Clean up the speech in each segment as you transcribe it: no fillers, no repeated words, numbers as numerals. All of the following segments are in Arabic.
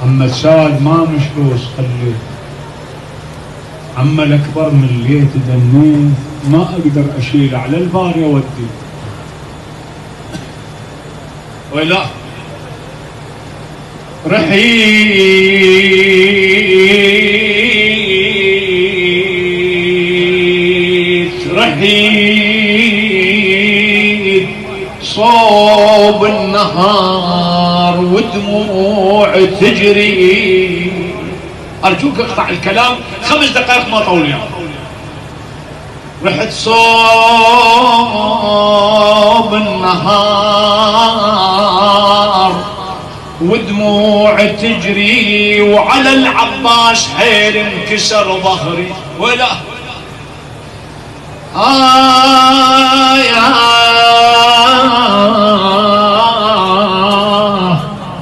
عم الساد ما مشلوس خليت، عم الأكبر من ليت دنيت، ما أقدر أشيل على الباري أودي. ولا رحيت صوب النهار ودموع تجري. أرجوك اقطع الكلام 5 دقائق ما طول يعني. رحت صوب النهار ودموع تجري، وعلى العباس حيل انكسر ظهري. ولا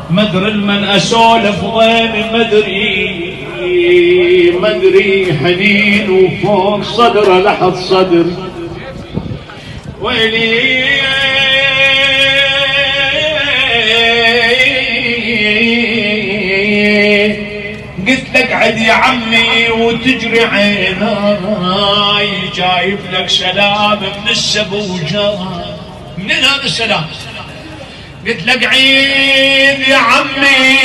مدري من اسولف ضيمي، مدري حنين وفوق صدره لحظ صدري. ويلي قلت لك عد يا عمي وتجري عيناي، جايب لك سلام من السبوجة. من هذا السلام؟ قلت لك عيد يا عمي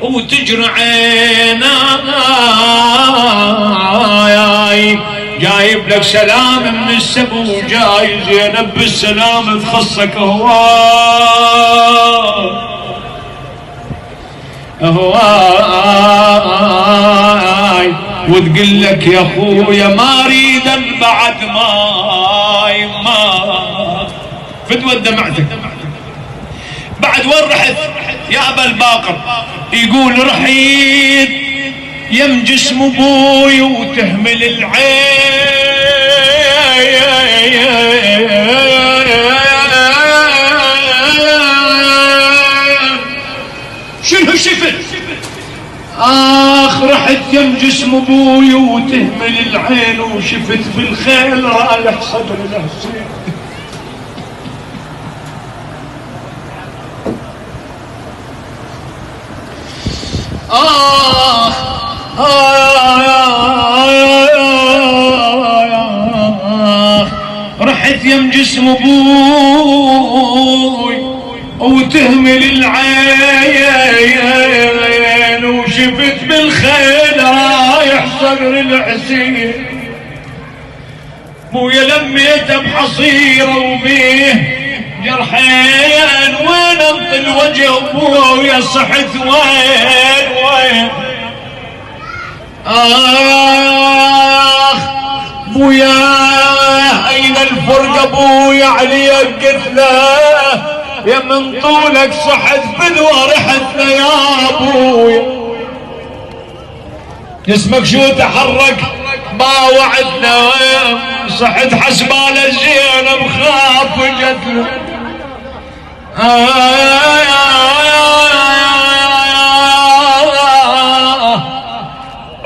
وتجري عيناي، جايب لك سلام من السبوجة. زينب بالسلام تخصك هواي، وتقول لك يا اخويا ما اريد بعد ما فدوى دمعتك. بعد وين رحت يا ابا الباقر؟ يقول رحيت يم جسم ابوي وتهمل العين. شنو شفت؟ رحت يم جسم ابوي وتهمل العين، وشفت بالخيل رايح صدر الحسين. رحت يم جسم ابوي وتهمل العين، وشفت بالخيل رايح صقر الحسين. بويا لميته بحصيره وبيه جرحين، وين انطل وجه ابويا صحت وين بويا اين الفرقه ابويا علي قلت له يا من طولك صحت فدوى رحتنا يا ابويا. جسمك شو تحرك ما وعدنا، صحت حسباله زينب خاف جت.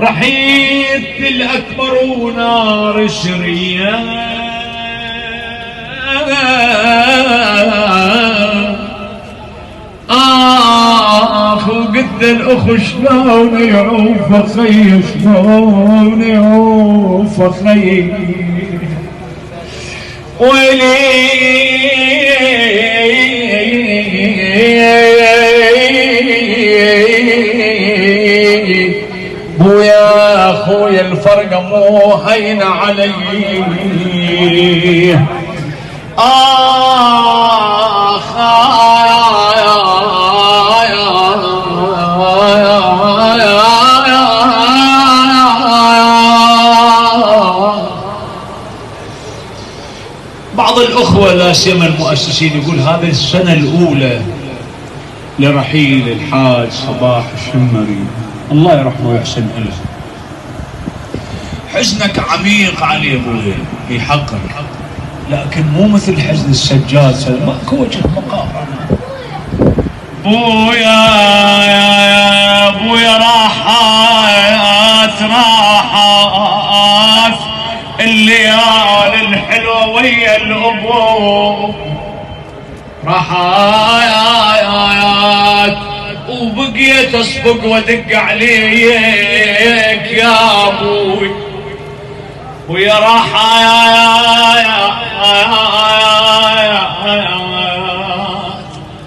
رحيت الأكبر ونار الشريان، وقد الأخو شلون يعوف أخي، شلون يعوف أخي. ويلي بويا أخويا الفرقة مو هين علي. بعض الأخوة لا سيما المؤسسين يقول هذه السنة الأولى لرحيل الحاج صباح الشمري، الله يرحمه ويحسن إله. حزنك عميق علي ابوي يحقق، لكن مو مثل حزن السجاد، ماكو وجه مقارنة. بويا راحات الليالي الحلوة ويا الأبو رحايات، وبقيت أصبق وأدق عليك يا أبوي ويا رحايات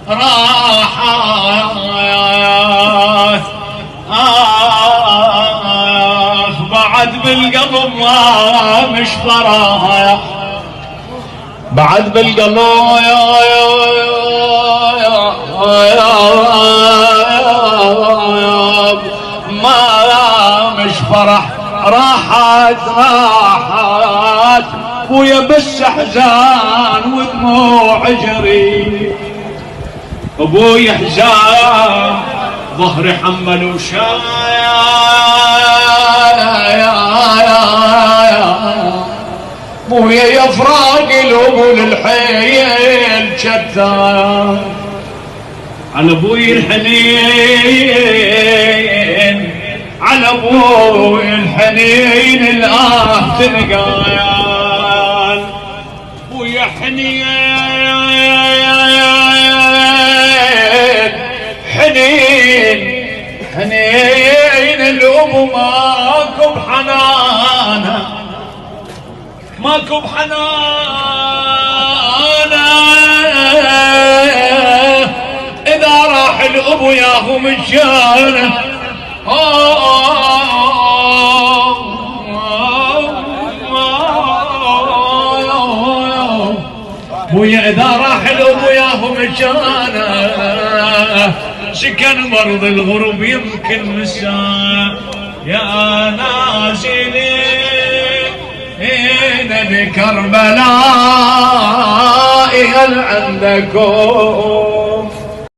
راحات. بعد بالقلب ما مش فراها، بعد بالقلب ما مش فرح. راحت ويا بس احزان ودموع جري. ابوي حزان ظهري حمل وشايا، ابويا يفراق الابو للحيل شتان. على ابوي الحنين، على ابوي الحنين الآه تنقايان. ويا حنين حنين الأم ماكو بحنانه، ماكو بحنانه. إذا راح الأب ياهو من شانه، ويا إذا راح الأب ياهو من شانه. سكن مرض الغرب يمكن مساء يا نازلين بكربلاء هل عندكم